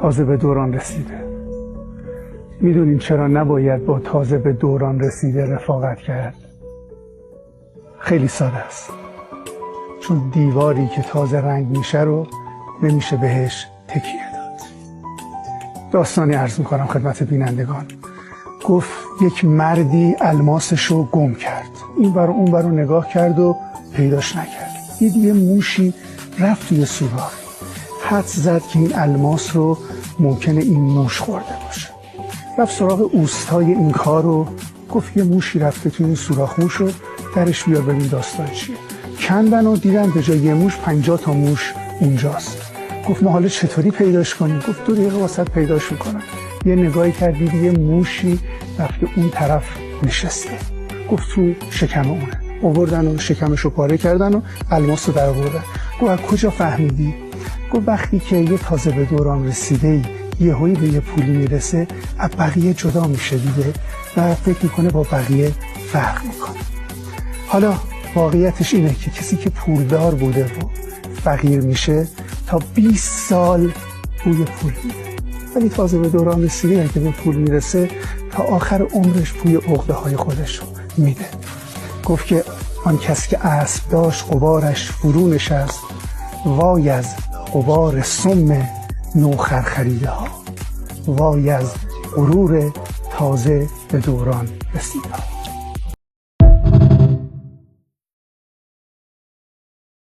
تازه به دوران رسیده. میدونین چرا نباید با تازه به دوران رسیده رفاقت کرد؟ خیلی ساده است. چون دیواری که تازه رنگ میشه رو نمیشه بهش تکیه داد. داستانی عرض میکنم خدمت بینندگان. گفت یک مردی الماسش رو گم کرد. این ور اون ور رو نگاه کرد و پیداش نکرد. یه موشی رفت توی سوراخ. حدس زد که این الماس رو ممکنه این موش خورده باشه. رفت سراغ اوستای این کار رو گفت یه موشی رفته توی این سوراخ، موش رو درش بیار ببین داستان چیه. کندن و دیدن به جای یه موش 50 تا موش اونجاست. گفت ما حالا چطوری پیداش کنیم؟ گفت 2 دقیقه واسط پیداش میکنم. یه نگاهی کردید یه موشی رفته اون طرف نشسته. گفت تو شکم اونه. آوردن و شکمش رو پاره کردن و الماس رو در آوردن. گفت از کجا فهمیدی؟ گفت وقتی که یه تازه به دوران رسیده یهویی به یه پولی میرسه از بقیه جدا میشه دیگه و فکر میکنه با بقیه فرق میکنه. حالا واقعیتش اینه که کسی که پولدار بوده و فقیر میشه تا 20 سال بوی پول میده، ولی تازه به دوران رسیده که به پول میرسه تا آخر عمرش بوی عقده های خودش رو میده. گفت که آن کسی که اسب داشت غبارش فرو نشست، وای از غبار سم نوخر خریده ها، وای از غرور تازه به دوران رسیده ها.